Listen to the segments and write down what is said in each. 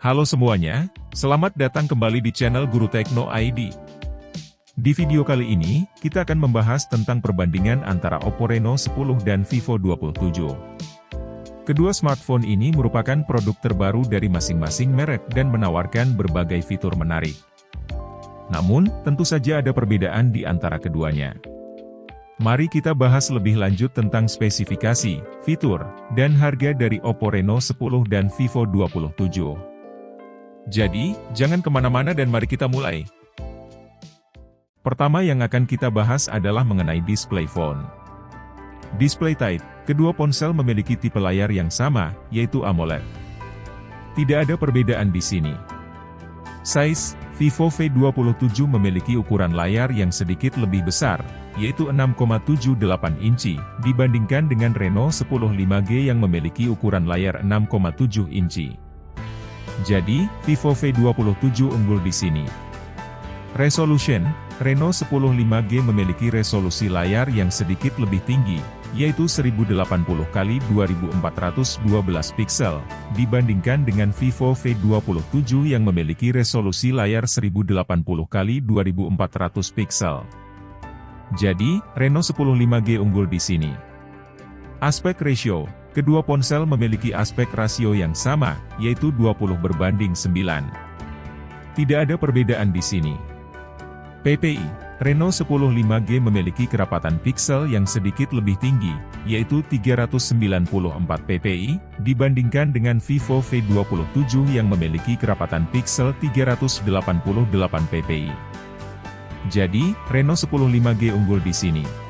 Halo semuanya, selamat datang kembali di channel Guru Tekno ID. Di video kali ini, kita akan membahas tentang perbandingan antara Oppo Reno 10 dan Vivo 27. Kedua smartphone ini merupakan produk terbaru dari masing-masing merek dan menawarkan berbagai fitur menarik. Namun, tentu saja ada perbedaan di antara keduanya. Mari kita bahas lebih lanjut tentang spesifikasi, fitur, dan harga dari Oppo Reno 10 dan Vivo 27. Jadi, jangan kemana-mana dan mari kita mulai. Pertama yang akan kita bahas adalah mengenai display phone. Display type, kedua ponsel memiliki tipe layar yang sama, yaitu AMOLED. Tidak ada perbedaan di sini. Size, Vivo V27 memiliki ukuran layar yang sedikit lebih besar, yaitu 6,78 inci, dibandingkan dengan Reno 10 5G yang memiliki ukuran layar 6,7 inci. Jadi, Vivo V27 unggul di sini. Resolution, Reno 10 5G memiliki resolusi layar yang sedikit lebih tinggi, yaitu 1080x2412 piksel, dibandingkan dengan Vivo V27 yang memiliki resolusi layar 1080x2400 piksel. Jadi, Reno 10 5G unggul di sini. Aspek ratio, kedua ponsel memiliki aspek rasio yang sama, yaitu 20:9. Tidak ada perbedaan di sini. PPI, Reno 10 5G memiliki kerapatan piksel yang sedikit lebih tinggi, yaitu 394 ppi, dibandingkan dengan Vivo V27 yang memiliki kerapatan piksel 388 ppi. Jadi, Reno 10 5G unggul di sini.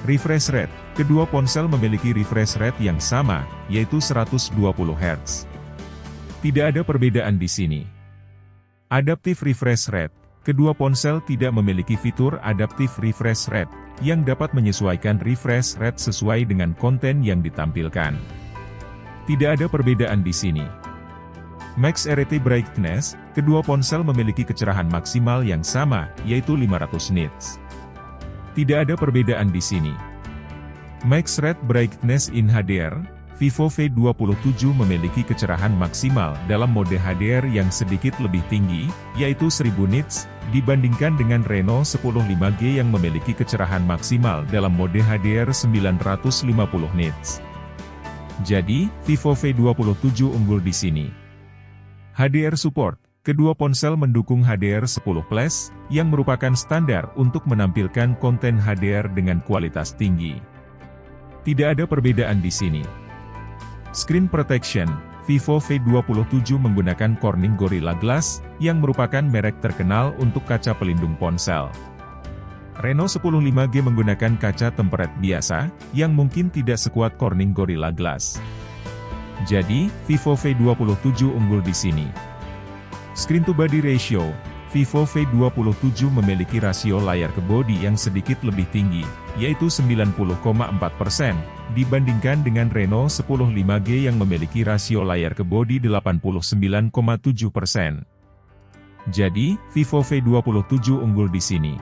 Refresh rate, kedua ponsel memiliki refresh rate yang sama, yaitu 120 Hz. Tidak ada perbedaan di sini. Adaptive refresh rate, kedua ponsel tidak memiliki fitur adaptive refresh rate, yang dapat menyesuaikan refresh rate sesuai dengan konten yang ditampilkan. Tidak ada perbedaan di sini. Max RT Brightness, kedua ponsel memiliki kecerahan maksimal yang sama, yaitu 500 nits. Tidak ada perbedaan di sini. Max Red Brightness in HDR, Vivo V27 memiliki kecerahan maksimal dalam mode HDR yang sedikit lebih tinggi, yaitu 1000 nits, dibandingkan dengan Reno 10 5G yang memiliki kecerahan maksimal dalam mode HDR 950 nits. Jadi, Vivo V27 unggul di sini. HDR support, kedua ponsel mendukung HDR10+, yang merupakan standar untuk menampilkan konten HDR dengan kualitas tinggi. Tidak ada perbedaan di sini. Screen protection, Vivo V27 menggunakan Corning Gorilla Glass, yang merupakan merek terkenal untuk kaca pelindung ponsel. Reno 10 5G menggunakan kaca tempered biasa, yang mungkin tidak sekuat Corning Gorilla Glass. Jadi, Vivo V27 unggul di sini. Screen to body ratio, Vivo V27 memiliki rasio layar ke bodi yang sedikit lebih tinggi, yaitu 90,4%, dibandingkan dengan Reno 10 5G yang memiliki rasio layar ke bodi 89,7%. Jadi, Vivo V27 unggul di sini.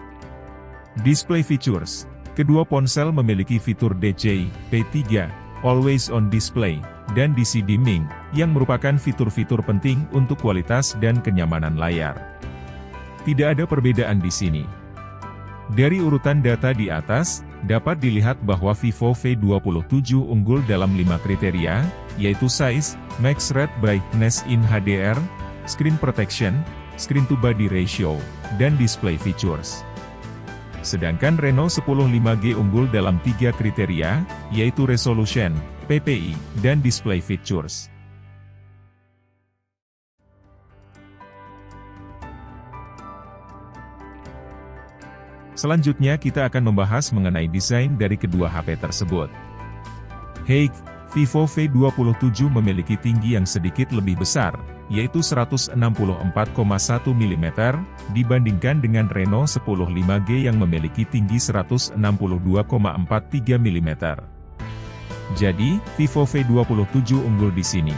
Display features, kedua ponsel memiliki fitur DCI-P3, Always on Display, dan DC Dimming, yang merupakan fitur-fitur penting untuk kualitas dan kenyamanan layar. Tidak ada perbedaan di sini. Dari urutan data di atas, dapat dilihat bahwa Vivo V27 unggul dalam 5 kriteria, yaitu size, max red brightness in HDR, screen protection, screen to body ratio, dan display features. Sedangkan Reno 10 5G unggul dalam 3 kriteria, yaitu resolution, PPI, dan display features. Selanjutnya kita akan membahas mengenai desain dari kedua HP tersebut. Height, Vivo V27 memiliki tinggi yang sedikit lebih besar, yaitu 164,1 mm, dibandingkan dengan Reno 10 5G yang memiliki tinggi 162,43 mm. Jadi, Vivo V27 unggul di sini.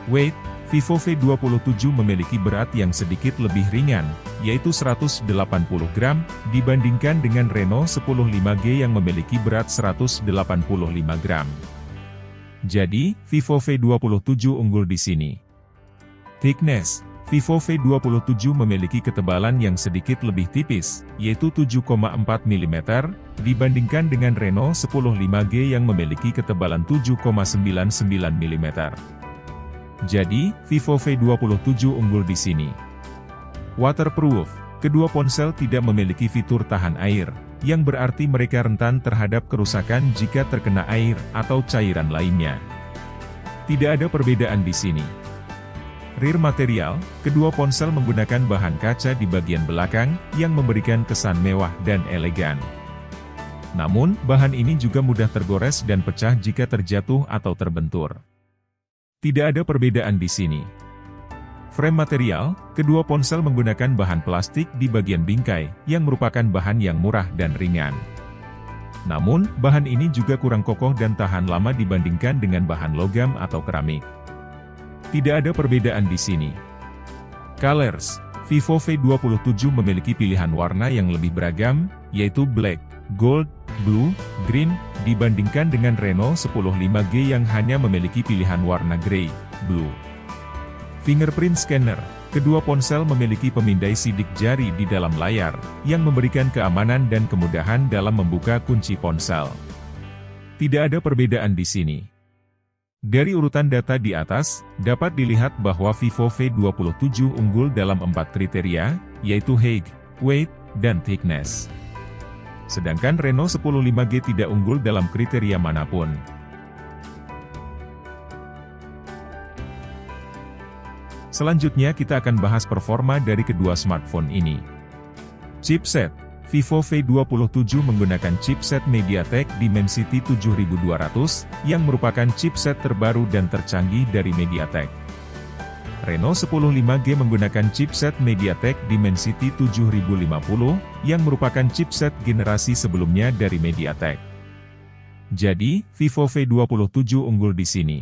Weight, Vivo V27 memiliki berat yang sedikit lebih ringan, yaitu 180 gram, dibandingkan dengan Reno 10 5G yang memiliki berat 185 gram. Jadi, Vivo V27 unggul di sini. Thickness, Vivo V27 memiliki ketebalan yang sedikit lebih tipis, yaitu 7,4 mm, dibandingkan dengan Reno 10 5G yang memiliki ketebalan 7,99 mm. Jadi, Vivo V27 unggul di sini. Waterproof, kedua ponsel tidak memiliki fitur tahan air, yang berarti mereka rentan terhadap kerusakan jika terkena air atau cairan lainnya. Tidak ada perbedaan di sini. Rear material, kedua ponsel menggunakan bahan kaca di bagian belakang, yang memberikan kesan mewah dan elegan. Namun, bahan ini juga mudah tergores dan pecah jika terjatuh atau terbentur. Tidak ada perbedaan di sini. Frame material, kedua ponsel menggunakan bahan plastik di bagian bingkai, yang merupakan bahan yang murah dan ringan. Namun, bahan ini juga kurang kokoh dan tahan lama dibandingkan dengan bahan logam atau keramik. Tidak ada perbedaan di sini. Colors, Vivo V27 memiliki pilihan warna yang lebih beragam, yaitu black, gold, blue, green, dibandingkan dengan Reno 10 5G yang hanya memiliki pilihan warna grey, blue. Fingerprint scanner, kedua ponsel memiliki pemindai sidik jari di dalam layar, yang memberikan keamanan dan kemudahan dalam membuka kunci ponsel. Tidak ada perbedaan di sini. Dari urutan data di atas, dapat dilihat bahwa Vivo V27 unggul dalam 4 kriteria, yaitu height, weight, dan thickness. Sedangkan Reno 10 5G tidak unggul dalam kriteria manapun. Selanjutnya kita akan bahas performa dari kedua smartphone ini. Chipset, Vivo V27 menggunakan chipset MediaTek Dimensity 7200, yang merupakan chipset terbaru dan tercanggih dari MediaTek. Reno 10 5G menggunakan chipset MediaTek Dimensity 7050, yang merupakan chipset generasi sebelumnya dari MediaTek. Jadi, Vivo V27 unggul di sini.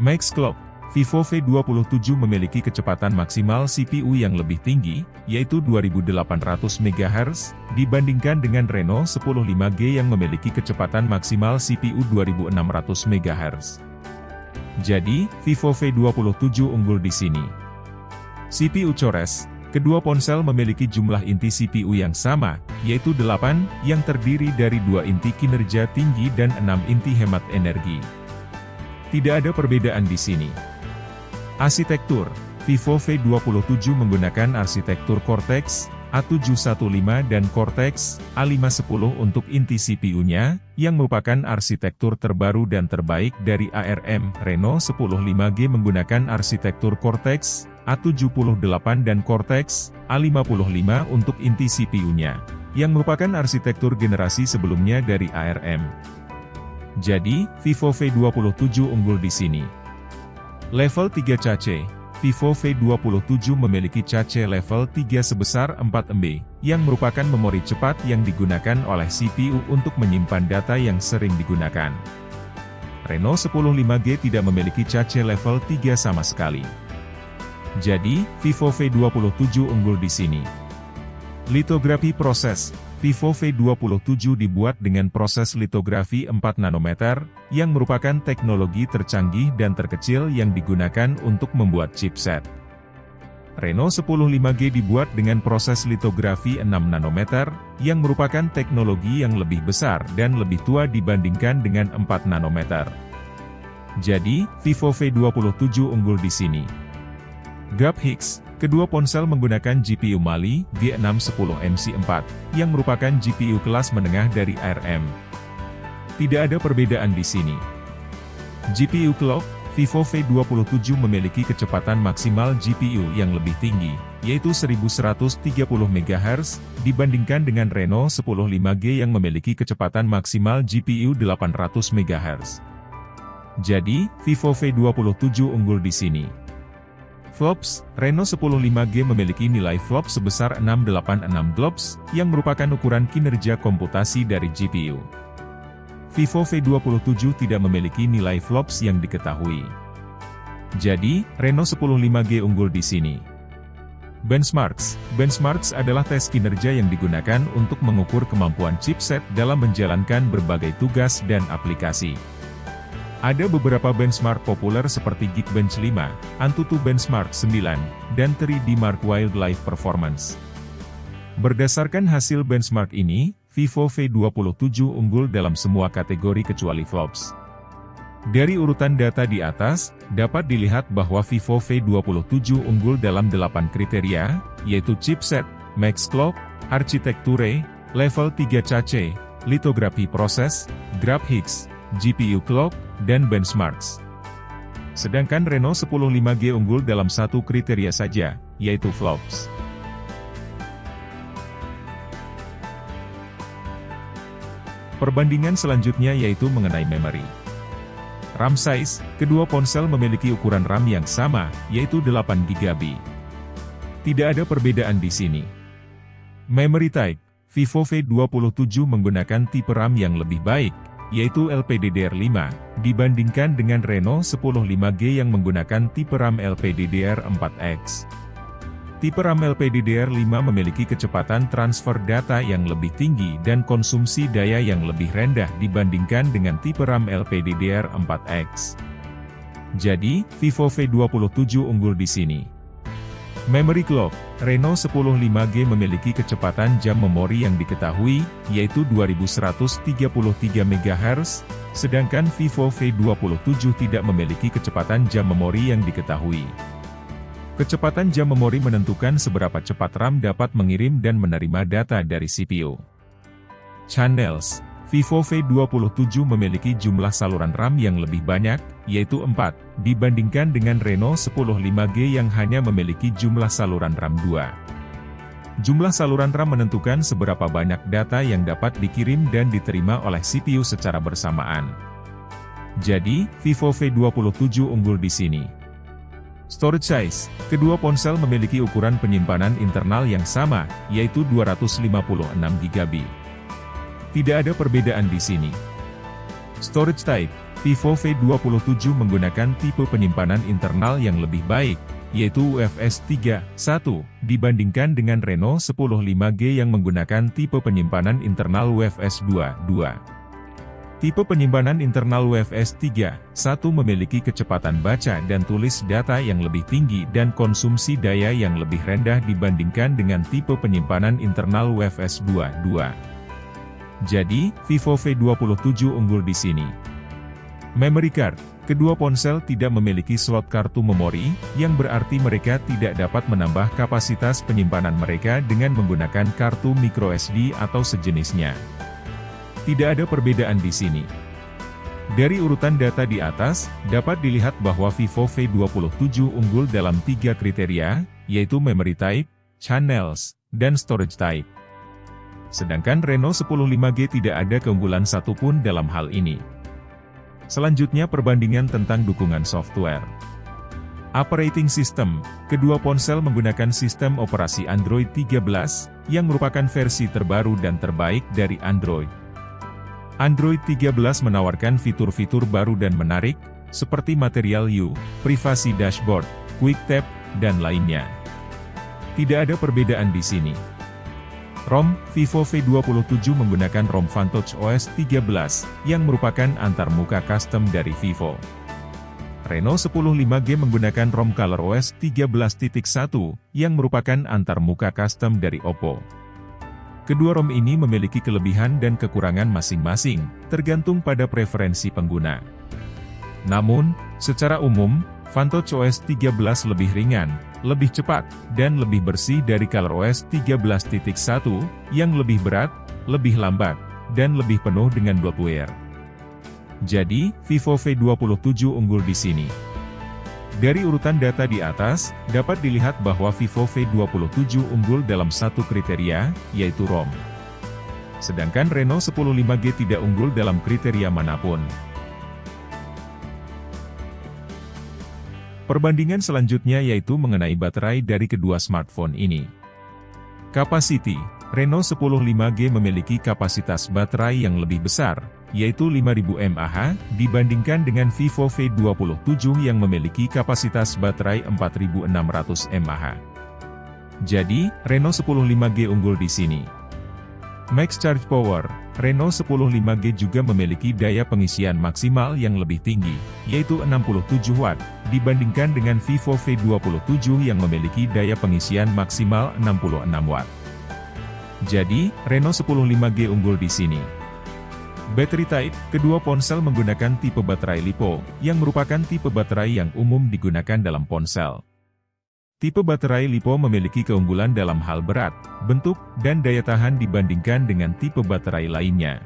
Max Clock, Vivo V27 memiliki kecepatan maksimal CPU yang lebih tinggi, yaitu 2800 MHz, dibandingkan dengan Reno 10 5G yang memiliki kecepatan maksimal CPU 2600 MHz. Jadi, Vivo V27 unggul di sini. CPU cores, kedua ponsel memiliki jumlah inti CPU yang sama, yaitu 8, yang terdiri dari 2 inti kinerja tinggi dan 6 inti hemat energi. Tidak ada perbedaan di sini. Arsitektur, Vivo V27 menggunakan arsitektur Cortex A715 dan Cortex A510 untuk inti CPU-nya, yang merupakan arsitektur terbaru dan terbaik dari ARM. Reno 10 5G menggunakan arsitektur Cortex A78 dan Cortex A55 untuk inti CPU-nya, yang merupakan arsitektur generasi sebelumnya dari ARM. Jadi, Vivo V27 unggul di sini. Level 3 cache, Vivo V27 memiliki cache level 3 sebesar 4 MB, yang merupakan memori cepat yang digunakan oleh CPU untuk menyimpan data yang sering digunakan. Reno 10 5G tidak memiliki cache level 3 sama sekali. Jadi, Vivo V27 unggul di sini. Litografi proses, Vivo V27 dibuat dengan proses litografi 4 nanometer, yang merupakan teknologi tercanggih dan terkecil yang digunakan untuk membuat chipset. Reno 10 5G dibuat dengan proses litografi 6 nanometer, yang merupakan teknologi yang lebih besar dan lebih tua dibandingkan dengan 4 nanometer. Jadi, Vivo V27 unggul di sini. Graphics, kedua ponsel menggunakan GPU Mali G610MC4, yang merupakan GPU kelas menengah dari ARM. Tidak ada perbedaan di sini. GPU Clock, Vivo V27 memiliki kecepatan maksimal GPU yang lebih tinggi, yaitu 1130 MHz, dibandingkan dengan Reno 10 5G yang memiliki kecepatan maksimal GPU 800 MHz. Jadi, Vivo V27 unggul di sini. Flops, Reno 10 5G memiliki nilai flop sebesar 686 flops, yang merupakan ukuran kinerja komputasi dari GPU. Vivo V27 tidak memiliki nilai flops yang diketahui. Jadi, Reno 10 5G unggul di sini. Benchmarks, benchmarks adalah tes kinerja yang digunakan untuk mengukur kemampuan chipset dalam menjalankan berbagai tugas dan aplikasi. Ada beberapa benchmark populer seperti Geekbench 5, Antutu Benchmark 9, dan 3D Mark Wildlife Performance. Berdasarkan hasil benchmark ini, Vivo V27 unggul dalam semua kategori kecuali flops. Dari urutan data di atas, dapat dilihat bahwa Vivo V27 unggul dalam 8 kriteria, yaitu chipset, max clock, arsitekture, level 3 cache, litografi proses, graphics, GPU clock, dan benchmarks. Sedangkan Reno 10 5G unggul dalam satu kriteria saja, yaitu flops. Perbandingan selanjutnya yaitu mengenai memori. RAM size, kedua ponsel memiliki ukuran RAM yang sama, yaitu 8GB. Tidak ada perbedaan di sini. Memory type, Vivo V27 menggunakan tipe RAM yang lebih baik, yaitu LPDDR5, dibandingkan dengan Reno 10 5G yang menggunakan tipe RAM LPDDR4X. Tipe RAM LPDDR5 memiliki kecepatan transfer data yang lebih tinggi dan konsumsi daya yang lebih rendah dibandingkan dengan tipe RAM LPDDR4X. Jadi, Vivo V27 unggul di sini. Memory clock, Reno 10 5G memiliki kecepatan jam memori yang diketahui, yaitu 2133 MHz, sedangkan Vivo V27 tidak memiliki kecepatan jam memori yang diketahui. Kecepatan jam memori menentukan seberapa cepat RAM dapat mengirim dan menerima data dari CPU. Channels, Vivo V27 memiliki jumlah saluran RAM yang lebih banyak, yaitu 4, dibandingkan dengan Reno 10 5G yang hanya memiliki jumlah saluran RAM 2. Jumlah saluran RAM menentukan seberapa banyak data yang dapat dikirim dan diterima oleh CPU secara bersamaan. Jadi, Vivo V27 unggul di sini. Storage size, kedua ponsel memiliki ukuran penyimpanan internal yang sama, yaitu 256GB. Tidak ada perbedaan di sini. Storage type, Vivo V27 menggunakan tipe penyimpanan internal yang lebih baik, yaitu UFS 3.1, dibandingkan dengan Reno 10 5G yang menggunakan tipe penyimpanan internal UFS 2.2. Tipe penyimpanan internal UFS 3.1 memiliki kecepatan baca dan tulis data yang lebih tinggi dan konsumsi daya yang lebih rendah dibandingkan dengan tipe penyimpanan internal UFS 2.2. Jadi, Vivo V27 unggul di sini. Memory card, kedua ponsel tidak memiliki slot kartu memori, yang berarti mereka tidak dapat menambah kapasitas penyimpanan mereka dengan menggunakan kartu microSD atau sejenisnya. Tidak ada perbedaan di sini. Dari urutan data di atas, dapat dilihat bahwa Vivo V27 unggul dalam 3 kriteria, yaitu memory type, channels, dan storage type. Sedangkan Reno 10 5G tidak ada keunggulan satupun dalam hal ini. Selanjutnya perbandingan tentang dukungan software. Operating System, kedua ponsel menggunakan sistem operasi Android 13, yang merupakan versi terbaru dan terbaik dari Android. Android 13 menawarkan fitur-fitur baru dan menarik, seperti Material You, Privasi Dashboard, Quick Tap, dan lainnya. Tidak ada perbedaan di sini. ROM, Vivo V27 menggunakan ROM Vantage OS 13, yang merupakan antarmuka custom dari Vivo. Reno 10 5G menggunakan ROM ColorOS 13.1, yang merupakan antarmuka custom dari Oppo. Kedua ROM ini memiliki kelebihan dan kekurangan masing-masing, tergantung pada preferensi pengguna. Namun, secara umum, Vantage OS 13 lebih ringan, lebih cepat, dan lebih bersih dari ColorOS 13.1, yang lebih berat, lebih lambat, dan lebih penuh dengan bloatware. Jadi, Vivo V27 unggul di sini. Dari urutan data di atas, dapat dilihat bahwa Vivo V27 unggul dalam satu kriteria, yaitu ROM. Sedangkan Reno 10 5G tidak unggul dalam kriteria manapun. Perbandingan selanjutnya yaitu mengenai baterai dari kedua smartphone ini. Capacity, Reno 10 5G memiliki kapasitas baterai yang lebih besar, yaitu 5000 mAh, dibandingkan dengan Vivo V27 yang memiliki kapasitas baterai 4600 mAh. Jadi, Reno 10 5G unggul di sini. Max Charge Power, Reno 10 5G juga memiliki daya pengisian maksimal yang lebih tinggi, yaitu 67 Watt, dibandingkan dengan Vivo V27 yang memiliki daya pengisian maksimal 66 Watt. Jadi, Reno 10 5G unggul di sini. Battery type, kedua ponsel menggunakan tipe baterai LiPo, yang merupakan tipe baterai yang umum digunakan dalam ponsel. Tipe baterai LiPo memiliki keunggulan dalam hal berat, bentuk, dan daya tahan dibandingkan dengan tipe baterai lainnya.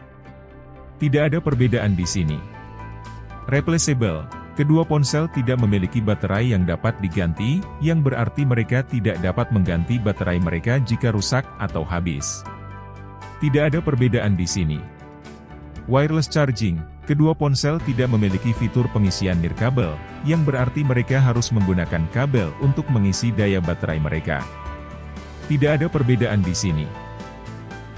Tidak ada perbedaan di sini. Replaceable, kedua ponsel tidak memiliki baterai yang dapat diganti, yang berarti mereka tidak dapat mengganti baterai mereka jika rusak atau habis. Tidak ada perbedaan di sini. Wireless charging, kedua ponsel tidak memiliki fitur pengisian nirkabel, yang berarti mereka harus menggunakan kabel untuk mengisi daya baterai mereka. Tidak ada perbedaan di sini.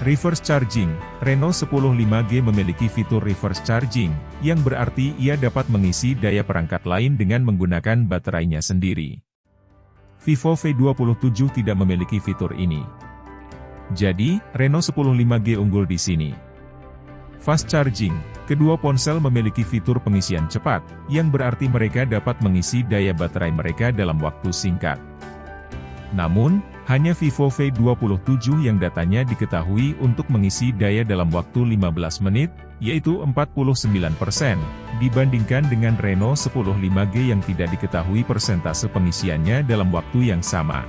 Reverse charging, Reno 10 5G memiliki fitur reverse charging, yang berarti ia dapat mengisi daya perangkat lain dengan menggunakan baterainya sendiri. Vivo V27 tidak memiliki fitur ini. Jadi, Reno 10 5G unggul di sini. Fast charging, kedua ponsel memiliki fitur pengisian cepat, yang berarti mereka dapat mengisi daya baterai mereka dalam waktu singkat. Namun, hanya Vivo V27 yang datanya diketahui untuk mengisi daya dalam waktu 15 menit, yaitu 49%, dibandingkan dengan Reno 10 5G yang tidak diketahui persentase pengisiannya dalam waktu yang sama.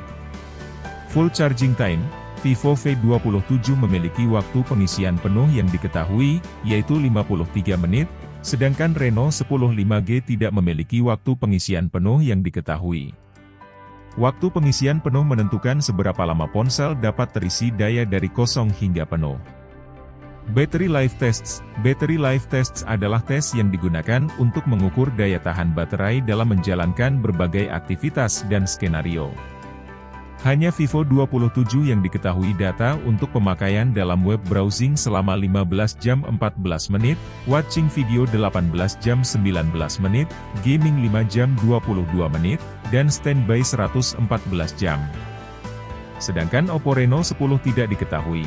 Full charging time, Vivo V27 memiliki waktu pengisian penuh yang diketahui, yaitu 53 menit, sedangkan Reno 10 5G tidak memiliki waktu pengisian penuh yang diketahui. Waktu pengisian penuh menentukan seberapa lama ponsel dapat terisi daya dari kosong hingga penuh. Battery life tests. Battery life tests adalah tes yang digunakan untuk mengukur daya tahan baterai dalam menjalankan berbagai aktivitas dan skenario. Hanya Vivo 27 yang diketahui data untuk pemakaian dalam web browsing selama 15 jam 14 menit, watching video 18 jam 19 menit, gaming 5 jam 22 menit, dan standby 114 jam. Sedangkan Oppo Reno 10 tidak diketahui.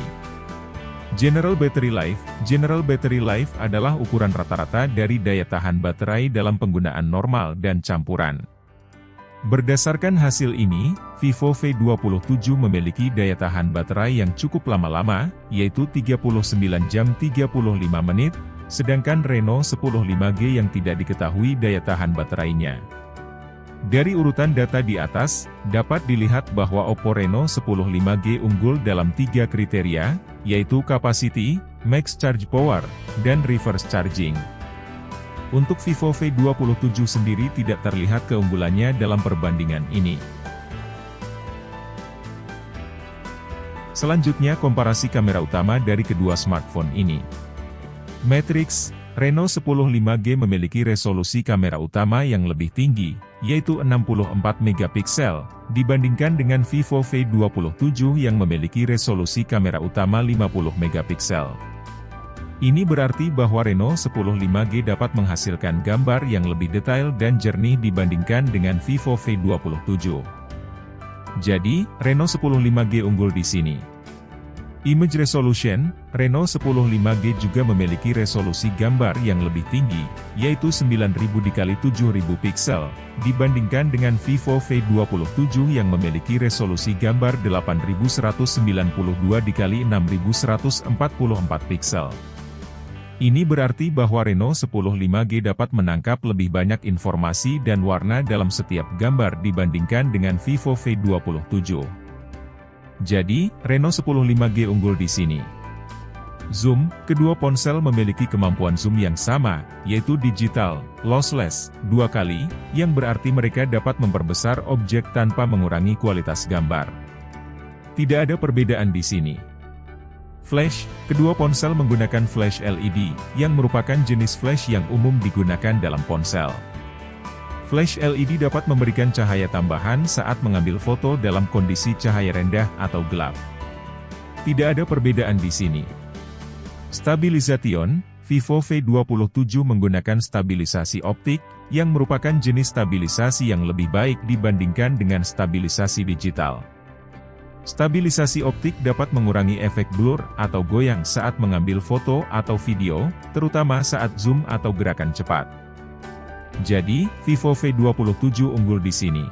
General Battery Life. General Battery Life adalah ukuran rata-rata dari daya tahan baterai dalam penggunaan normal dan campuran. Berdasarkan hasil ini, Vivo V27 memiliki daya tahan baterai yang cukup lama-lama, yaitu 39 jam 35 menit, sedangkan Reno 10 5G yang tidak diketahui daya tahan baterainya. Dari urutan data di atas, dapat dilihat bahwa Oppo Reno 10 5G unggul dalam 3 kriteria, yaitu capacity, max charge power, dan reverse charging. Untuk Vivo V27 sendiri tidak terlihat keunggulannya dalam perbandingan ini. Selanjutnya komparasi kamera utama dari kedua smartphone ini. Matrix, Reno 10 5G memiliki resolusi kamera utama yang lebih tinggi, yaitu 64 megapiksel, dibandingkan dengan Vivo V27 yang memiliki resolusi kamera utama 50 megapiksel. Ini berarti bahwa Reno 10 5G dapat menghasilkan gambar yang lebih detail dan jernih dibandingkan dengan Vivo V27. Jadi, Reno 10 5G unggul di sini. Image resolution, Reno 10 5G juga memiliki resolusi gambar yang lebih tinggi, yaitu 9000 x 7000 piksel, dibandingkan dengan Vivo V27 yang memiliki resolusi gambar 8192 x 6144 piksel. Ini berarti bahwa Reno 10 5G dapat menangkap lebih banyak informasi dan warna dalam setiap gambar dibandingkan dengan Vivo V27. Jadi, Reno 10 5G unggul di sini. Zoom, kedua ponsel memiliki kemampuan zoom yang sama, yaitu digital, lossless, 2 kali, yang berarti mereka dapat memperbesar objek tanpa mengurangi kualitas gambar. Tidak ada perbedaan di sini. Flash, kedua ponsel menggunakan flash LED, yang merupakan jenis flash yang umum digunakan dalam ponsel. Flash LED dapat memberikan cahaya tambahan saat mengambil foto dalam kondisi cahaya rendah atau gelap. Tidak ada perbedaan di sini. Stabilisation, Vivo V27 menggunakan stabilisasi optik, yang merupakan jenis stabilisasi yang lebih baik dibandingkan dengan stabilisasi digital. Stabilisasi optik dapat mengurangi efek blur atau goyang saat mengambil foto atau video, terutama saat zoom atau gerakan cepat. Jadi, Vivo V27 unggul di sini.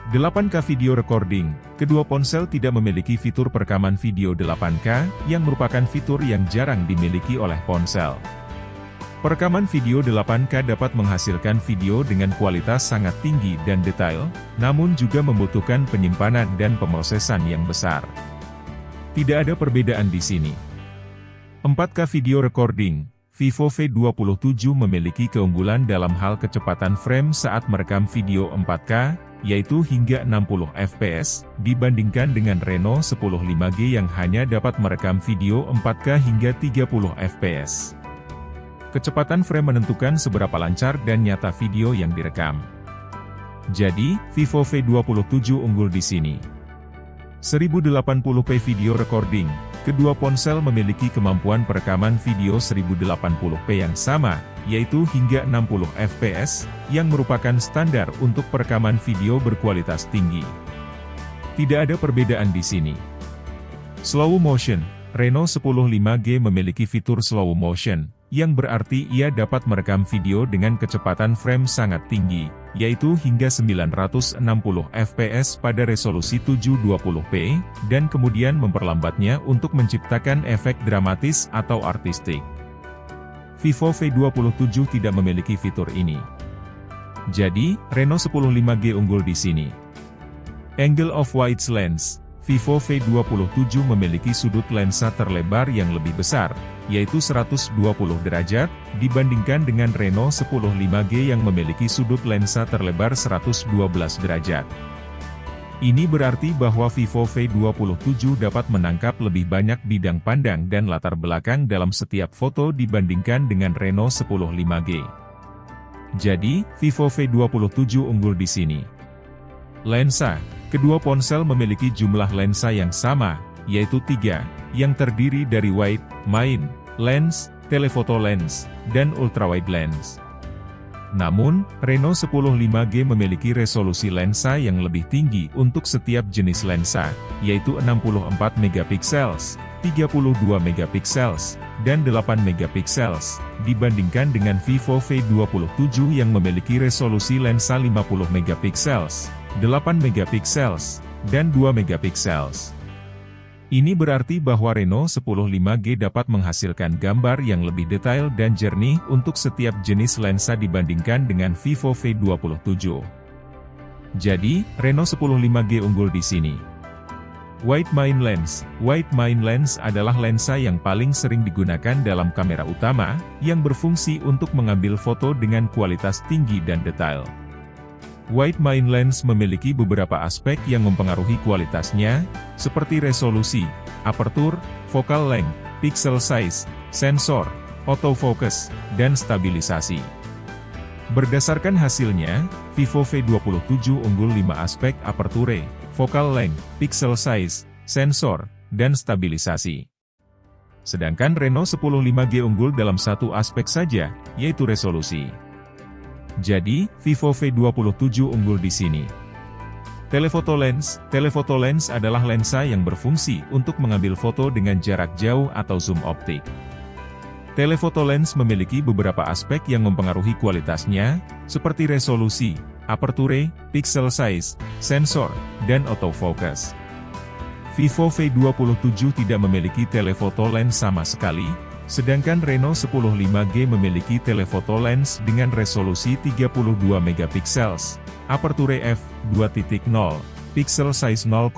8K video recording. Kedua ponsel tidak memiliki fitur perekaman video 8K, yang merupakan fitur yang jarang dimiliki oleh ponsel. Perekaman video 8K dapat menghasilkan video dengan kualitas sangat tinggi dan detail, namun juga membutuhkan penyimpanan dan pemrosesan yang besar. Tidak ada perbedaan di sini. 4K video recording. Vivo V27 memiliki keunggulan dalam hal kecepatan frame saat merekam video 4K, yaitu hingga 60 fps, dibandingkan dengan Reno 10 5G yang hanya dapat merekam video 4K hingga 30 fps. Kecepatan frame menentukan seberapa lancar dan nyata video yang direkam. Jadi, Vivo V27 unggul di sini. 1080p video recording. Kedua ponsel memiliki kemampuan perekaman video 1080p yang sama, yaitu hingga 60 fps, yang merupakan standar untuk perekaman video berkualitas tinggi. Tidak ada perbedaan di sini. Slow motion. Reno 10 5G memiliki fitur slow motion, yang berarti ia dapat merekam video dengan kecepatan frame sangat tinggi, yaitu hingga 960 fps pada resolusi 720p, dan kemudian memperlambatnya untuk menciptakan efek dramatis atau artistik. Vivo V27 tidak memiliki fitur ini. Jadi, Reno 10 5G unggul di sini. Angle of Wide Lens. Vivo V27 memiliki sudut lensa terlebar yang lebih besar, yaitu 120 derajat, dibandingkan dengan Reno 10 5G yang memiliki sudut lensa terlebar 112 derajat. Ini berarti bahwa Vivo V27 dapat menangkap lebih banyak bidang pandang dan latar belakang dalam setiap foto dibandingkan dengan Reno 10 5G. Jadi, Vivo V27 unggul di sini. Lensa. Kedua ponsel memiliki jumlah lensa yang sama, yaitu 3, yang terdiri dari wide, main, lens, telephoto lens, dan ultrawide lens. Namun, Reno 10 5G memiliki resolusi lensa yang lebih tinggi untuk setiap jenis lensa, yaitu 64 megapiksels, 32 megapiksels, dan 8 megapiksels, dibandingkan dengan Vivo V27 yang memiliki resolusi lensa 50 megapiksels, 8 megapiksels, dan 2 megapiksels. Ini berarti bahwa Reno 10 5G dapat menghasilkan gambar yang lebih detail dan jernih untuk setiap jenis lensa dibandingkan dengan Vivo V27. Jadi, Reno 10 5G unggul di sini. Wide main lens. Wide main lens adalah lensa yang paling sering digunakan dalam kamera utama, yang berfungsi untuk mengambil foto dengan kualitas tinggi dan detail. Wide main lens memiliki beberapa aspek yang mempengaruhi kualitasnya, seperti resolusi, aperture, focal length, pixel size, sensor, autofocus, dan stabilisasi. Berdasarkan hasilnya, Vivo V27 unggul 5 aspek aperture, focal length, pixel size, sensor, dan stabilisasi. Sedangkan Reno 10 5G unggul dalam satu aspek saja, yaitu resolusi. Jadi, Vivo V27 unggul di sini. Telephoto lens. Telephoto lens adalah lensa yang berfungsi untuk mengambil foto dengan jarak jauh atau zoom optik. Telephoto lens memiliki beberapa aspek yang mempengaruhi kualitasnya, seperti resolusi, aperture, pixel size, sensor, dan autofocus. Vivo V27 tidak memiliki telephoto lens sama sekali, sedangkan Reno 10 5G memiliki telephoto lens dengan resolusi 32 megapiksels, aperture f2.0, pixel size 0,8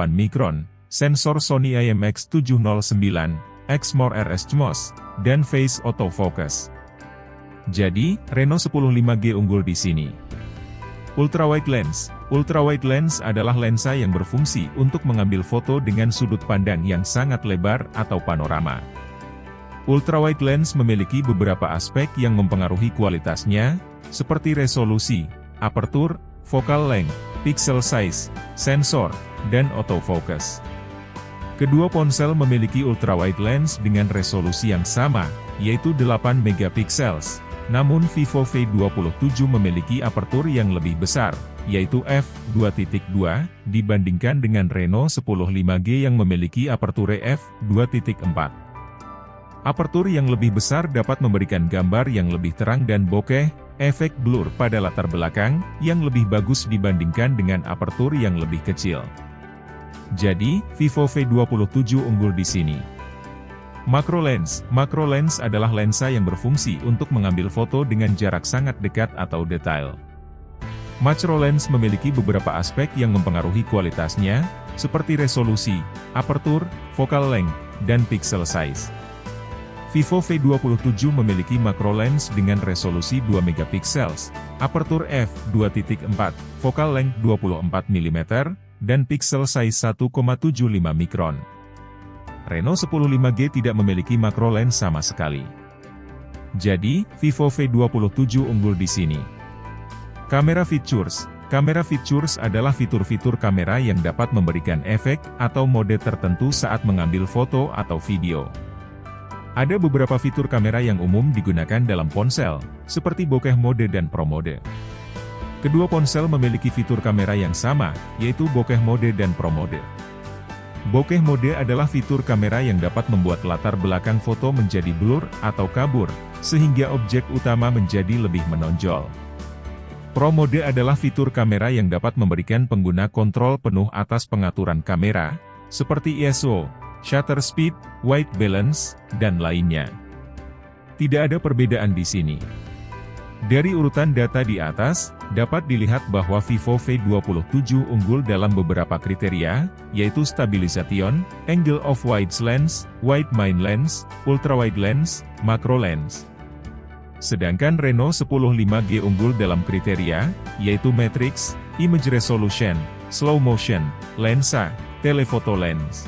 mikron, sensor Sony IMX709, Exmor RS-CMOS, dan face autofocus. Jadi, Reno 10 5G unggul di sini. Ultrawide lens. Ultrawide lens adalah lensa yang berfungsi untuk mengambil foto dengan sudut pandang yang sangat lebar atau panorama. Ultrawide lens memiliki beberapa aspek yang mempengaruhi kualitasnya, seperti resolusi, aperture, focal length, pixel size, sensor, dan autofocus. Kedua ponsel memiliki ultrawide lens dengan resolusi yang sama, yaitu 8 megapiksels. Namun Vivo V27 memiliki aperture yang lebih besar, yaitu f2.2, dibandingkan dengan Reno 10 5G yang memiliki aperture f2.4. Apertur yang lebih besar dapat memberikan gambar yang lebih terang dan bokeh, efek blur pada latar belakang, yang lebih bagus dibandingkan dengan apertur yang lebih kecil. Jadi, Vivo V27 unggul di sini. Macro lens. Macro lens adalah lensa yang berfungsi untuk mengambil foto dengan jarak sangat dekat atau detail. Macro lens memiliki beberapa aspek yang mempengaruhi kualitasnya, seperti resolusi, apertur, focal length, dan pixel size. Vivo V27 memiliki macro lens dengan resolusi 2 megapiksel, apertur f2.4, focal length 24 mm, dan pixel size 1,75 mikron. Reno 10 5G tidak memiliki macro lens sama sekali. Jadi, Vivo V27 unggul di sini. Kamera features. Kamera features adalah fitur-fitur kamera yang dapat memberikan efek atau mode tertentu saat mengambil foto atau video. Ada beberapa fitur kamera yang umum digunakan dalam ponsel, seperti bokeh mode dan pro mode. Kedua ponsel memiliki fitur kamera yang sama, yaitu bokeh mode dan pro mode. Bokeh mode adalah fitur kamera yang dapat membuat latar belakang foto menjadi blur atau kabur, sehingga objek utama menjadi lebih menonjol. Pro mode adalah fitur kamera yang dapat memberikan pengguna kontrol penuh atas pengaturan kamera, seperti ISO, shutter speed, white balance, dan lainnya. Tidak ada perbedaan di sini. Dari urutan data di atas, dapat dilihat bahwa Vivo V27 unggul dalam beberapa kriteria, yaitu stabilisation, angle of wide lens, wide main lens, ultrawide lens, macro lens. Sedangkan Reno 10 5G unggul dalam kriteria, yaitu matrix, image resolution, slow motion, lensa, telephoto lens.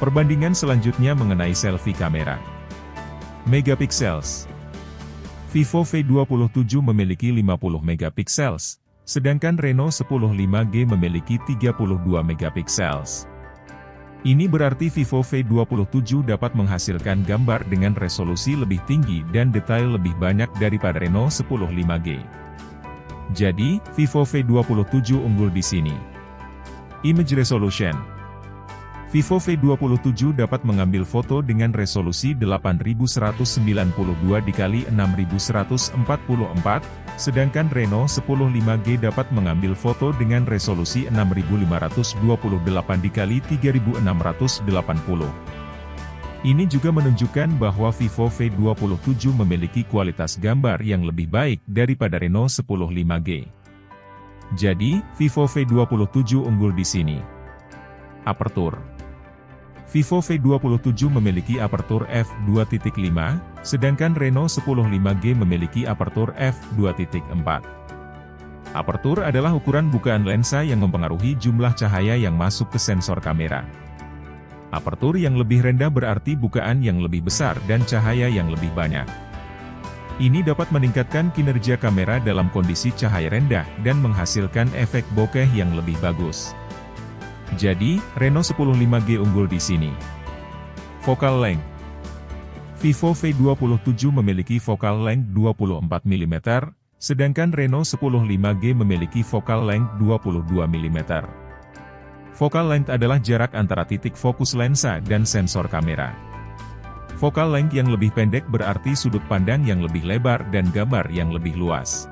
Perbandingan selanjutnya mengenai selfie kamera. Megapixels. Vivo V27 memiliki 50 megapiksels, sedangkan Reno 10 5G memiliki 32 megapiksels. Ini berarti Vivo V27 dapat menghasilkan gambar dengan resolusi lebih tinggi dan detail lebih banyak daripada Reno 10 5G. Jadi, Vivo V27 unggul di sini. Image resolution. Vivo V27 dapat mengambil foto dengan resolusi 8192x6144, sedangkan Reno 10 5G dapat mengambil foto dengan resolusi 6528x3680. Ini juga menunjukkan bahwa Vivo V27 memiliki kualitas gambar yang lebih baik daripada Reno 10 5G. Jadi, Vivo V27 unggul di sini. Apertur. Vivo V27 memiliki apertur f2.5, sedangkan Reno 10 5G memiliki apertur f2.4. Apertur adalah ukuran bukaan lensa yang mempengaruhi jumlah cahaya yang masuk ke sensor kamera. Apertur yang lebih rendah berarti bukaan yang lebih besar dan cahaya yang lebih banyak. Ini dapat meningkatkan kinerja kamera dalam kondisi cahaya rendah dan menghasilkan efek bokeh yang lebih bagus. Jadi, Reno 10 5G unggul di sini. Focal length. Vivo V27 memiliki focal length 24 mm, sedangkan Reno 10 5G memiliki focal length 22 mm. Focal length adalah jarak antara titik fokus lensa dan sensor kamera. Focal length yang lebih pendek berarti sudut pandang yang lebih lebar dan gambar yang lebih luas.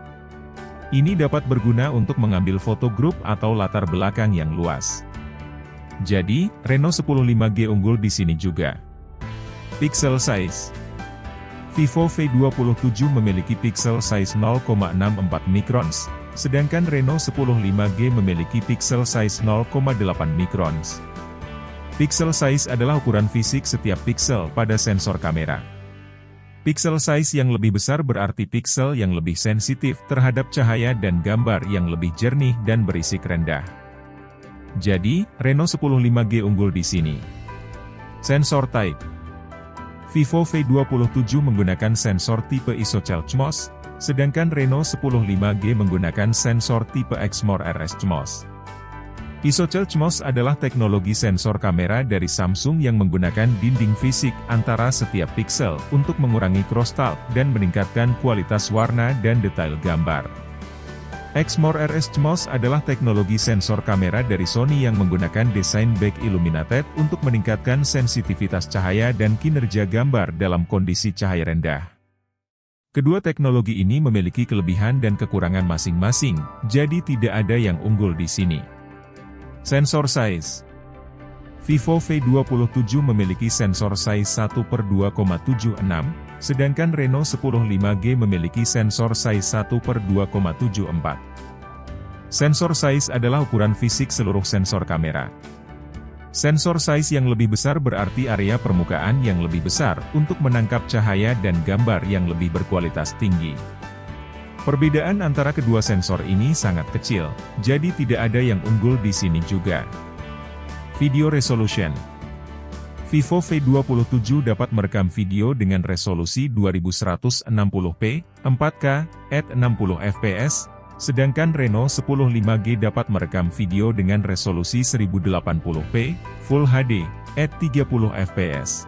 Ini dapat berguna untuk mengambil foto grup atau latar belakang yang luas. Jadi, Reno 10 5G unggul di sini juga. Pixel size. Vivo V27 memiliki pixel size 0,64 mikrons, sedangkan Reno 10 5G memiliki pixel size 0,8 mikrons. Pixel size adalah ukuran fisik setiap pixel pada sensor kamera. Pixel size yang lebih besar berarti pixel yang lebih sensitif terhadap cahaya dan gambar yang lebih jernih dan berisik rendah. Jadi, Reno 10 5G unggul di sini. Sensor type. Vivo V27 menggunakan sensor tipe ISOCELL CMOS, sedangkan Reno 10 5G menggunakan sensor tipe Exmor RS CMOS. IsoCells adalah teknologi sensor kamera dari Samsung yang menggunakan dinding fisik antara setiap piksel untuk mengurangi crosstalk dan meningkatkan kualitas warna dan detail gambar. Exmor RS adalah teknologi sensor kamera dari Sony yang menggunakan desain back illuminated untuk meningkatkan sensitivitas cahaya dan kinerja gambar dalam kondisi cahaya rendah. Kedua teknologi ini memiliki kelebihan dan kekurangan masing-masing, jadi tidak ada yang unggul di sini. Sensor size. Vivo V27 memiliki sensor size 1/2,76, sedangkan Reno 10 5G memiliki sensor size 1/2,74. Sensor size adalah ukuran fisik seluruh sensor kamera. Sensor size yang lebih besar berarti area permukaan yang lebih besar untuk menangkap cahaya dan gambar yang lebih berkualitas tinggi. Perbedaan antara kedua sensor ini sangat kecil, jadi tidak ada yang unggul di sini juga. Video resolution. Vivo V27 dapat merekam video dengan resolusi 2160p, 4K, at 60 fps, sedangkan Reno 10 5G dapat merekam video dengan resolusi 1080p, Full HD, at 30 fps.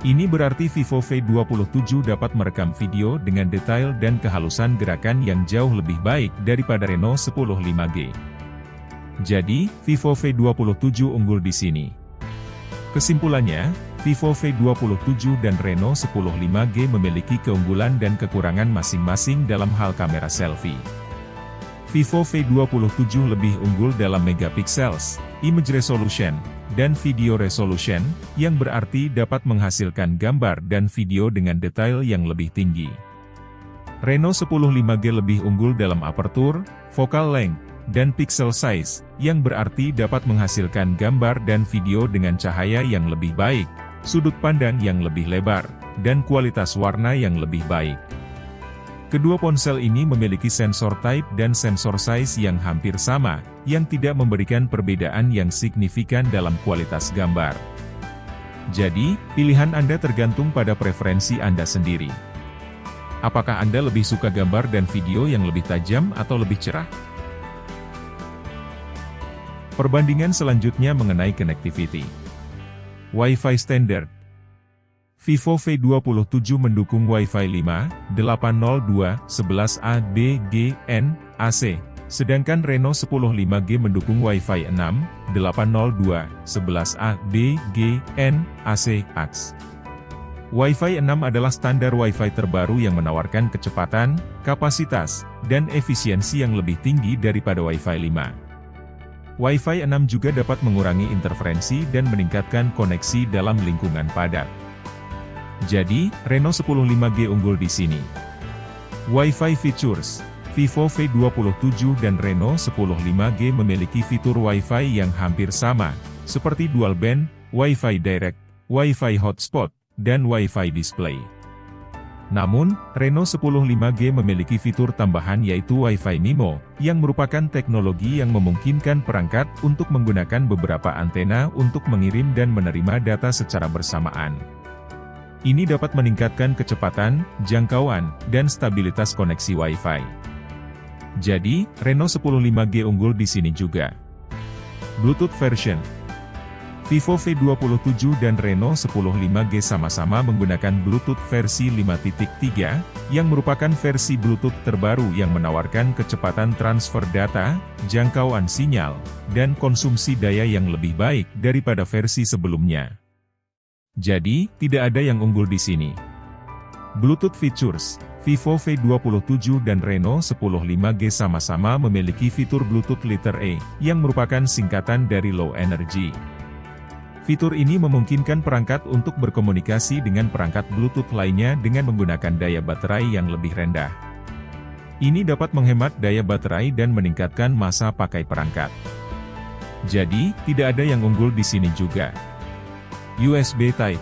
Ini berarti Vivo V27 dapat merekam video dengan detail dan kehalusan gerakan yang jauh lebih baik daripada Reno 10 5G. Jadi, Vivo V27 unggul di sini. Kesimpulannya, Vivo V27 dan Reno 10 5G memiliki keunggulan dan kekurangan masing-masing dalam hal kamera selfie. Vivo V27 lebih unggul dalam megapixels, image resolution, dan video resolution, yang berarti dapat menghasilkan gambar dan video dengan detail yang lebih tinggi. Reno 10 5G lebih unggul dalam aperture, focal length, dan pixel size, yang berarti dapat menghasilkan gambar dan video dengan cahaya yang lebih baik, sudut pandang yang lebih lebar, dan kualitas warna yang lebih baik. Kedua ponsel ini memiliki sensor type dan sensor size yang hampir sama, yang tidak memberikan perbedaan yang signifikan dalam kualitas gambar. Jadi, pilihan Anda tergantung pada preferensi Anda sendiri. Apakah Anda lebih suka gambar dan video yang lebih tajam atau lebih cerah? Perbandingan selanjutnya mengenai connectivity. Wi-Fi standard. Vivo V27 mendukung Wi-Fi 5, 802.11a BGN, AC, sedangkan Reno 10 5G mendukung Wi-Fi 6, 802.11a BGN, AC, AX. Wi-Fi 6 adalah standar Wi-Fi terbaru yang menawarkan kecepatan, kapasitas, dan efisiensi yang lebih tinggi daripada Wi-Fi 5. Wi-Fi 6 juga dapat mengurangi interferensi dan meningkatkan koneksi dalam lingkungan padat. Jadi, Reno 10 5G unggul di sini. Wi-Fi features. Vivo V27 dan Reno 10 5G memiliki fitur Wi-Fi yang hampir sama, seperti dual band, Wi-Fi direct, Wi-Fi hotspot, dan Wi-Fi display. Namun, Reno 10 5G memiliki fitur tambahan yaitu Wi-Fi MIMO, yang merupakan teknologi yang memungkinkan perangkat untuk menggunakan beberapa antena untuk mengirim dan menerima data secara bersamaan. Ini dapat meningkatkan kecepatan, jangkauan, dan stabilitas koneksi Wi-Fi. Jadi, Reno 10 5G unggul di sini juga. Bluetooth version. Vivo V27 dan Reno 10 5G sama-sama menggunakan Bluetooth versi 5.3, yang merupakan versi Bluetooth terbaru yang menawarkan kecepatan transfer data, jangkauan sinyal, dan konsumsi daya yang lebih baik daripada versi sebelumnya. Jadi, tidak ada yang unggul di sini. Bluetooth features. Vivo V27 dan Reno 10 5G sama-sama memiliki fitur Bluetooth Letter E, yang merupakan singkatan dari Low Energy. Fitur ini memungkinkan perangkat untuk berkomunikasi dengan perangkat Bluetooth lainnya dengan menggunakan daya baterai yang lebih rendah. Ini dapat menghemat daya baterai dan meningkatkan masa pakai perangkat. Jadi, tidak ada yang unggul di sini juga. USB Type.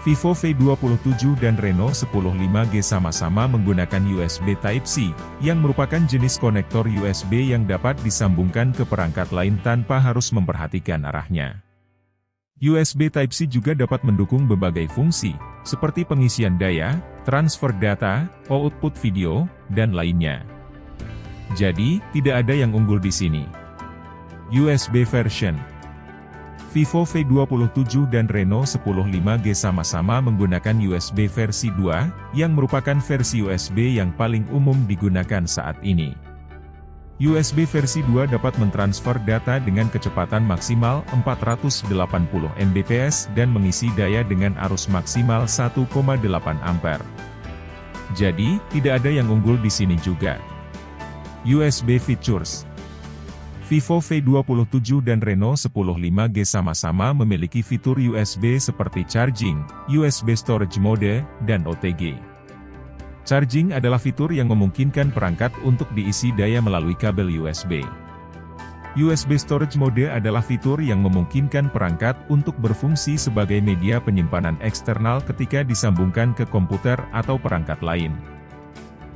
Vivo V27 dan Reno 10 5G sama-sama menggunakan USB Type-C, yang merupakan jenis konektor USB yang dapat disambungkan ke perangkat lain tanpa harus memperhatikan arahnya. USB Type-C juga dapat mendukung berbagai fungsi, seperti pengisian daya, transfer data, output video, dan lainnya. Jadi, tidak ada yang unggul di sini. USB version. Vivo V27 dan Reno 10 5G sama-sama menggunakan USB versi 2, yang merupakan versi USB yang paling umum digunakan saat ini. USB versi 2 dapat mentransfer data dengan kecepatan maksimal 480 Mbps dan mengisi daya dengan arus maksimal 1,8 ampere. Jadi, tidak ada yang unggul di sini juga. USB features. Vivo V27 dan Reno 10 5G sama-sama memiliki fitur USB seperti charging, USB storage mode, dan OTG. Charging adalah fitur yang memungkinkan perangkat untuk diisi daya melalui kabel USB. USB storage mode adalah fitur yang memungkinkan perangkat untuk berfungsi sebagai media penyimpanan eksternal ketika disambungkan ke komputer atau perangkat lain.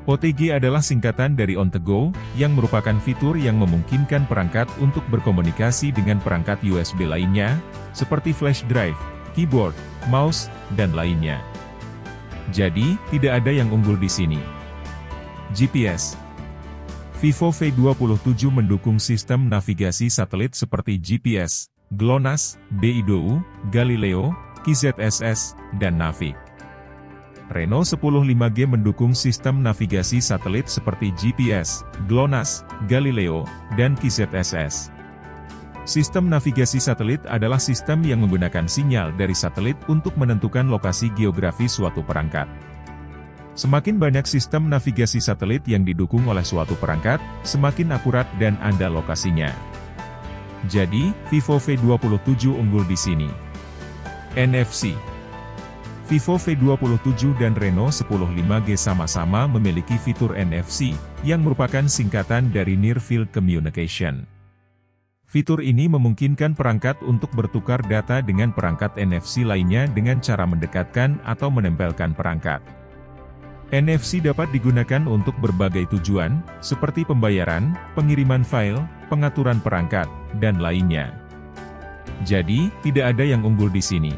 OTG adalah singkatan dari On The Go, yang merupakan fitur yang memungkinkan perangkat untuk berkomunikasi dengan perangkat USB lainnya, seperti flash drive, keyboard, mouse, dan lainnya. Jadi, tidak ada yang unggul di sini. GPS. Vivo V27 mendukung sistem navigasi satelit seperti GPS, GLONASS, BeiDou, Galileo, KZSS, dan Navic. Reno 10 5G mendukung sistem navigasi satelit seperti GPS, GLONASS, Galileo, dan KZSS. Sistem navigasi satelit adalah sistem yang menggunakan sinyal dari satelit untuk menentukan lokasi geografi suatu perangkat. Semakin banyak sistem navigasi satelit yang didukung oleh suatu perangkat, semakin akurat dan andal lokasinya. Jadi, Vivo V27 unggul di sini. NFC. Vivo V27 dan Reno 10 5G sama-sama memiliki fitur NFC, yang merupakan singkatan dari Near Field Communication. Fitur ini memungkinkan perangkat untuk bertukar data dengan perangkat NFC lainnya dengan cara mendekatkan atau menempelkan perangkat. NFC dapat digunakan untuk berbagai tujuan, seperti pembayaran, pengiriman file, pengaturan perangkat, dan lainnya. Jadi, tidak ada yang unggul di sini.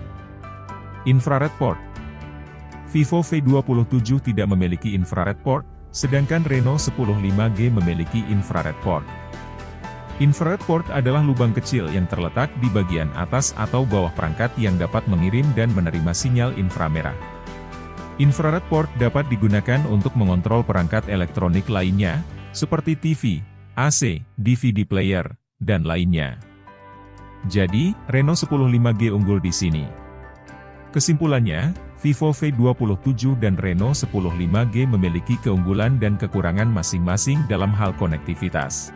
Infrared port. Vivo V27 tidak memiliki infrared port, sedangkan Reno 10 5G memiliki infrared port. Infrared port adalah lubang kecil yang terletak di bagian atas atau bawah perangkat yang dapat mengirim dan menerima sinyal inframerah. Infrared port dapat digunakan untuk mengontrol perangkat elektronik lainnya, seperti TV, AC, DVD player, dan lainnya. Jadi, Reno 10 5G unggul di sini. Kesimpulannya, Vivo V27 dan Reno 10 5G memiliki keunggulan dan kekurangan masing-masing dalam hal konektivitas.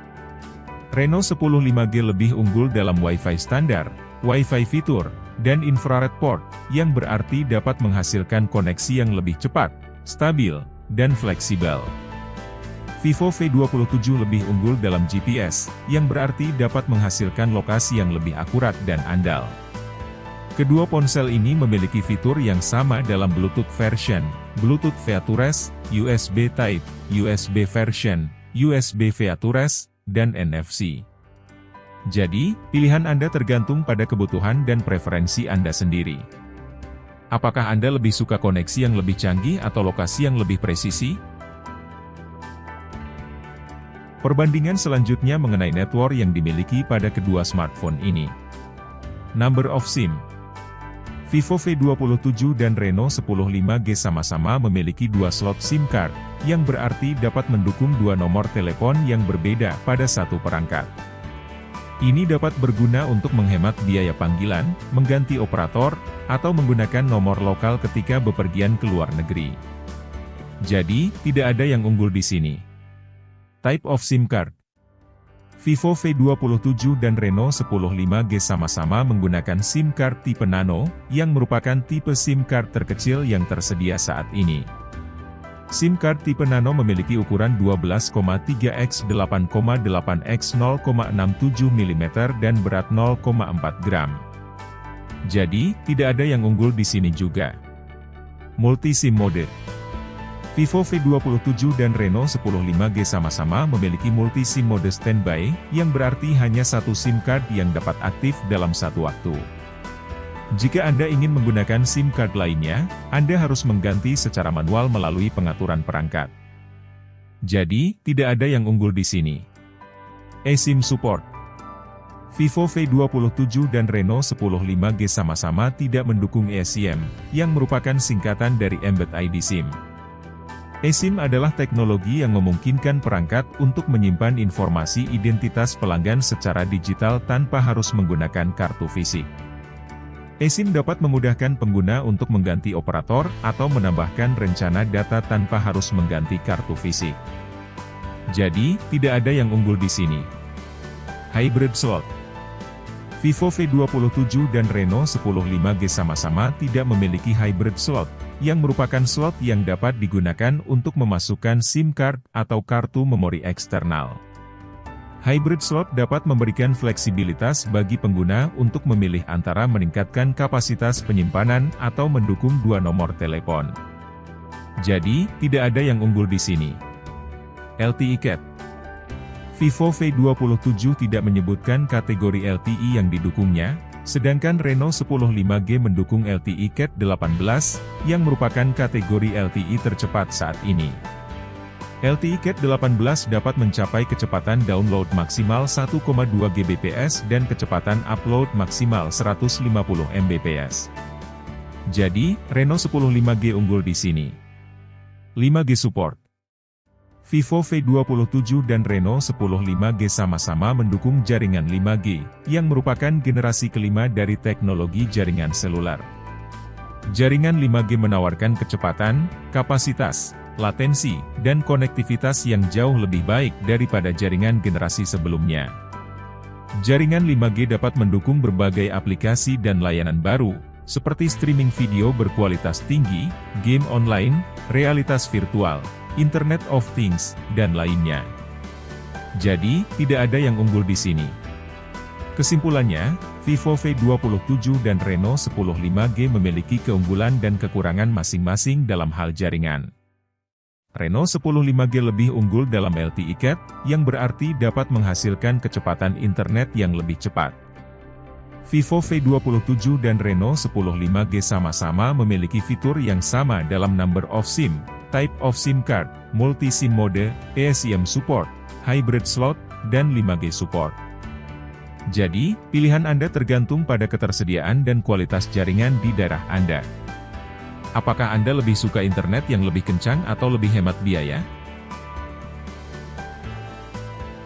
Reno 10 5G lebih unggul dalam Wi-Fi standar, Wi-Fi fitur, dan infrared port, yang berarti dapat menghasilkan koneksi yang lebih cepat, stabil, dan fleksibel. Vivo V27 lebih unggul dalam GPS, yang berarti dapat menghasilkan lokasi yang lebih akurat dan andal. Kedua ponsel ini memiliki fitur yang sama dalam Bluetooth version, Bluetooth Features, USB Type, USB version, USB Features, dan NFC. Jadi, pilihan Anda tergantung pada kebutuhan dan preferensi Anda sendiri. Apakah Anda lebih suka koneksi yang lebih canggih atau lokasi yang lebih presisi? Perbandingan selanjutnya mengenai network yang dimiliki pada kedua smartphone ini. Number of SIM. Vivo V27 dan Reno 10 5G sama-sama memiliki dua slot SIM card, yang berarti dapat mendukung dua nomor telepon yang berbeda pada satu perangkat. Ini dapat berguna untuk menghemat biaya panggilan, mengganti operator, atau menggunakan nomor lokal ketika bepergian ke luar negeri. Jadi, tidak ada yang unggul di sini. Type of SIM card. Vivo V27 dan Reno 10 5G sama-sama menggunakan SIM card tipe Nano, yang merupakan tipe SIM card terkecil yang tersedia saat ini. SIM card tipe Nano memiliki ukuran 12,3 x 8,8 x 0,67 mm dan berat 0,4 gram. Jadi, tidak ada yang unggul di sini juga. Multi-SIM mode. Vivo V27 dan Reno 10 5G sama-sama memiliki multi-SIM mode standby, yang berarti hanya satu SIM card yang dapat aktif dalam satu waktu. Jika Anda ingin menggunakan SIM card lainnya, Anda harus mengganti secara manual melalui pengaturan perangkat. Jadi, tidak ada yang unggul di sini. eSIM support. Vivo V27 dan Reno 10 5G sama-sama tidak mendukung eSIM, yang merupakan singkatan dari Embed ID SIM. eSIM adalah teknologi yang memungkinkan perangkat untuk menyimpan informasi identitas pelanggan secara digital tanpa harus menggunakan kartu fisik. eSIM dapat memudahkan pengguna untuk mengganti operator atau menambahkan rencana data tanpa harus mengganti kartu fisik. Jadi, tidak ada yang unggul di sini. Hybrid slot. Vivo V27 dan Reno 10 5G sama-sama tidak memiliki hybrid slot, yang merupakan slot yang dapat digunakan untuk memasukkan SIM card atau kartu memori eksternal. Hybrid slot dapat memberikan fleksibilitas bagi pengguna untuk memilih antara meningkatkan kapasitas penyimpanan atau mendukung dua nomor telepon. Jadi, tidak ada yang unggul di sini. LTE Cat. Vivo V27 tidak menyebutkan kategori LTE yang didukungnya, sedangkan Reno 10 5G mendukung LTE Cat 18, yang merupakan kategori LTE tercepat saat ini. LTE Cat 18 dapat mencapai kecepatan download maksimal 1,2 Gbps dan kecepatan upload maksimal 150 Mbps. Jadi, Reno 10 5G unggul di sini. 5G support. Vivo V27 dan Reno 10 5G sama-sama mendukung jaringan 5G, yang merupakan generasi kelima dari teknologi jaringan seluler. Jaringan 5G menawarkan kecepatan, kapasitas, latensi, dan konektivitas yang jauh lebih baik daripada jaringan generasi sebelumnya. Jaringan 5G dapat mendukung berbagai aplikasi dan layanan baru, seperti streaming video berkualitas tinggi, game online, realitas virtual, Internet of Things, dan lainnya. Jadi, tidak ada yang unggul di sini. Kesimpulannya, Vivo V27 dan Reno 10 5G memiliki keunggulan dan kekurangan masing-masing dalam hal jaringan. Reno 10 5G lebih unggul dalam LTE Cat, yang berarti dapat menghasilkan kecepatan internet yang lebih cepat. Vivo V27 dan Reno 10 5G sama-sama memiliki fitur yang sama dalam number of SIM, type of SIM card, multi-SIM mode, eSIM support, hybrid slot, dan 5G support. Jadi, pilihan Anda tergantung pada ketersediaan dan kualitas jaringan di daerah Anda. Apakah Anda lebih suka internet yang lebih kencang atau lebih hemat biaya?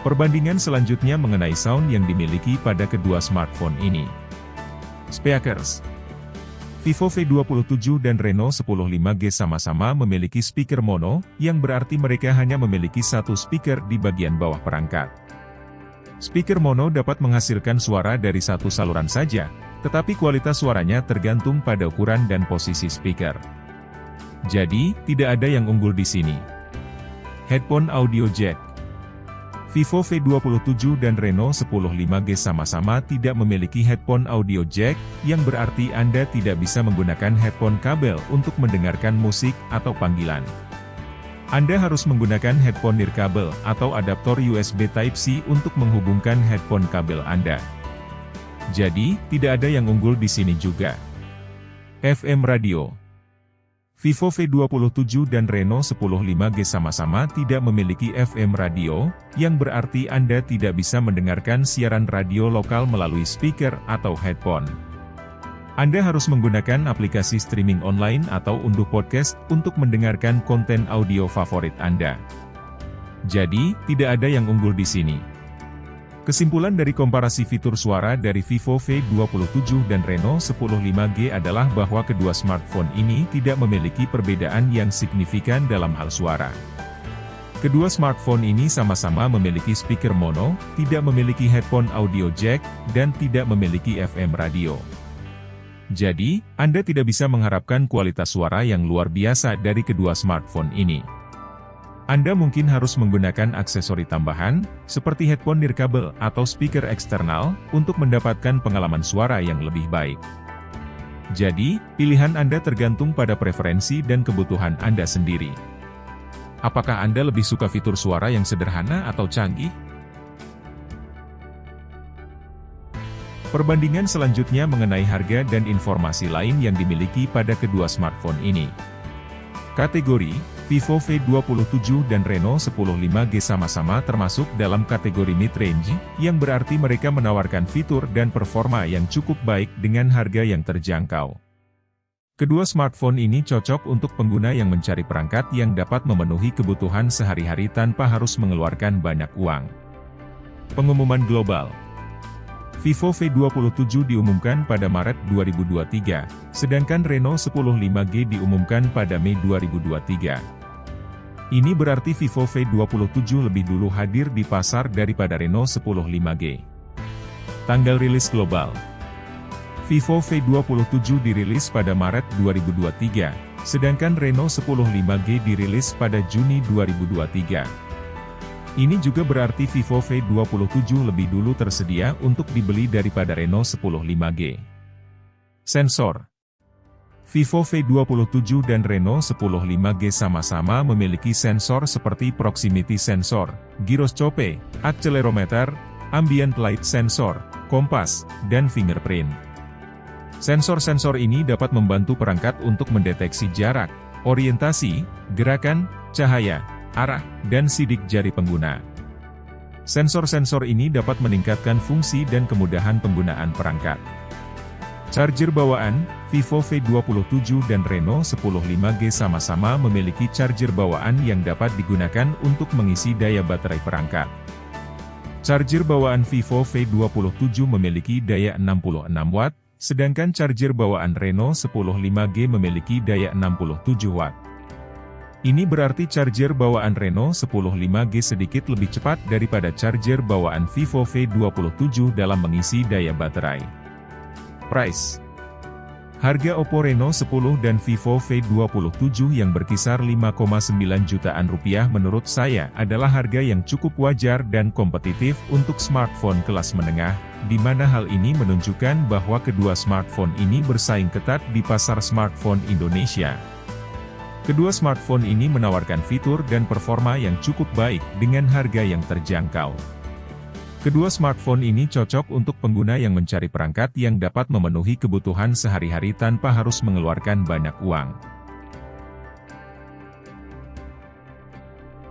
Perbandingan selanjutnya mengenai sound yang dimiliki pada kedua smartphone ini. Speakers. Vivo V27 dan Reno 10 5G sama-sama memiliki speaker mono, yang berarti mereka hanya memiliki satu speaker di bagian bawah perangkat. Speaker mono dapat menghasilkan suara dari satu saluran saja, tetapi kualitas suaranya tergantung pada ukuran dan posisi speaker. Jadi, tidak ada yang unggul di sini. Headphone audio jack. Vivo V27 dan Reno 10 5G sama-sama tidak memiliki headphone audio jack, yang berarti Anda tidak bisa menggunakan headphone kabel untuk mendengarkan musik atau panggilan. Anda harus menggunakan headphone nirkabel atau adaptor USB Type-C untuk menghubungkan headphone kabel Anda. Jadi, tidak ada yang unggul di sini juga. FM radio. Vivo V27 dan Reno 10 5G sama-sama tidak memiliki FM radio, yang berarti Anda tidak bisa mendengarkan siaran radio lokal melalui speaker atau headphone. Anda harus menggunakan aplikasi streaming online atau unduh podcast untuk mendengarkan konten audio favorit Anda. Jadi, tidak ada yang unggul di sini. Kesimpulan dari komparasi fitur suara dari Vivo V27 dan Reno 10 5G adalah bahwa kedua smartphone ini tidak memiliki perbedaan yang signifikan dalam hal suara. Kedua smartphone ini sama-sama memiliki speaker mono, tidak memiliki headphone audio jack, dan tidak memiliki FM radio. Jadi, Anda tidak bisa mengharapkan kualitas suara yang luar biasa dari kedua smartphone ini. Anda mungkin harus menggunakan aksesori tambahan, seperti headphone nirkabel atau speaker eksternal, untuk mendapatkan pengalaman suara yang lebih baik. Jadi, pilihan Anda tergantung pada preferensi dan kebutuhan Anda sendiri. Apakah Anda lebih suka fitur suara yang sederhana atau canggih? Perbandingan selanjutnya mengenai harga dan informasi lain yang dimiliki pada kedua smartphone ini. Kategori Vivo V27 dan Reno 10 5G sama-sama termasuk dalam kategori mid-range, yang berarti mereka menawarkan fitur dan performa yang cukup baik dengan harga yang terjangkau. Kedua smartphone ini cocok untuk pengguna yang mencari perangkat yang dapat memenuhi kebutuhan sehari-hari tanpa harus mengeluarkan banyak uang. Pengumuman global. Vivo V27 diumumkan pada Maret 2023, sedangkan Reno 10 5G diumumkan pada Mei 2023. Ini berarti Vivo V27 lebih dulu hadir di pasar daripada Reno 10 5G. Tanggal rilis global. Vivo V27 dirilis pada Maret 2023, sedangkan Reno 10 5G dirilis pada Juni 2023. Ini juga berarti Vivo V27 lebih dulu tersedia untuk dibeli daripada Reno 10 5G. Sensor. Vivo V27 dan Reno 10 5G sama-sama memiliki sensor seperti proximity sensor, gyroscope, accelerometer, ambient light sensor, kompas, dan fingerprint. Sensor-sensor ini dapat membantu perangkat untuk mendeteksi jarak, orientasi, gerakan, cahaya, arah, dan sidik jari pengguna. Sensor-sensor ini dapat meningkatkan fungsi dan kemudahan penggunaan perangkat. Charger bawaan, Vivo V27 dan Reno 10 5G sama-sama memiliki charger bawaan yang dapat digunakan untuk mengisi daya baterai perangkat. Charger bawaan Vivo V27 memiliki daya 66 Watt, sedangkan charger bawaan Reno 10 5G memiliki daya 67 Watt. Ini berarti charger bawaan Reno 10 5G sedikit lebih cepat daripada charger bawaan Vivo V27 dalam mengisi daya baterai. Price. Harga Oppo Reno 10 dan Vivo V27 yang berkisar 5,9 jutaan rupiah menurut saya adalah harga yang cukup wajar dan kompetitif untuk smartphone kelas menengah, di mana hal ini menunjukkan bahwa kedua smartphone ini bersaing ketat di pasar smartphone Indonesia. Kedua smartphone ini menawarkan fitur dan performa yang cukup baik dengan harga yang terjangkau. Kedua smartphone ini cocok untuk pengguna yang mencari perangkat yang dapat memenuhi kebutuhan sehari-hari tanpa harus mengeluarkan banyak uang.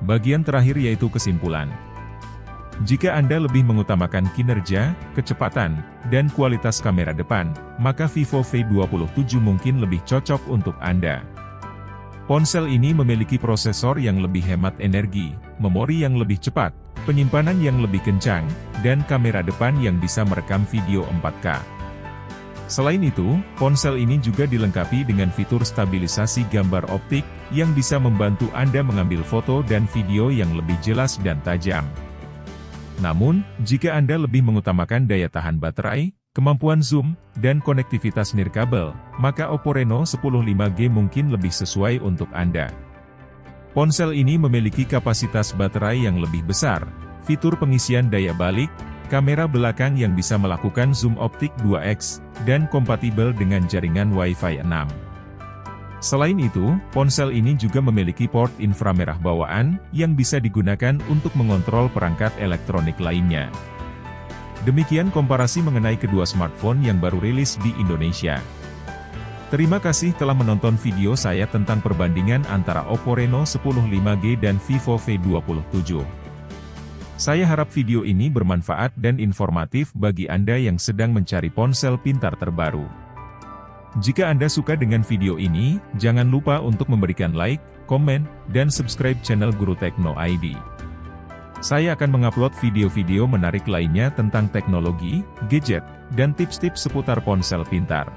Bagian terakhir yaitu kesimpulan. Jika Anda lebih mengutamakan kinerja, kecepatan, dan kualitas kamera depan, maka Vivo V27 mungkin lebih cocok untuk Anda. Ponsel ini memiliki prosesor yang lebih hemat energi, memori yang lebih cepat, penyimpanan yang lebih kencang, dan kamera depan yang bisa merekam video 4K. Selain itu, ponsel ini juga dilengkapi dengan fitur stabilisasi gambar optik, yang bisa membantu Anda mengambil foto dan video yang lebih jelas dan tajam. Namun, jika Anda lebih mengutamakan daya tahan baterai, kemampuan zoom, dan konektivitas nirkabel, maka Oppo Reno 10 5G mungkin lebih sesuai untuk Anda. Ponsel ini memiliki kapasitas baterai yang lebih besar, fitur pengisian daya balik, kamera belakang yang bisa melakukan zoom optik 2x, dan kompatibel dengan jaringan Wi-Fi 6. Selain itu, ponsel ini juga memiliki port inframerah bawaan, yang bisa digunakan untuk mengontrol perangkat elektronik lainnya. Demikian komparasi mengenai kedua smartphone yang baru rilis di Indonesia. Terima kasih telah menonton video saya tentang perbandingan antara Oppo Reno 10 5G dan Vivo V27. Saya harap video ini bermanfaat dan informatif bagi Anda yang sedang mencari ponsel pintar terbaru. Jika Anda suka dengan video ini, jangan lupa untuk memberikan like, komen, dan subscribe channel Guru Tekno ID. Saya akan mengupload video-video menarik lainnya tentang teknologi, gadget, dan tips-tips seputar ponsel pintar.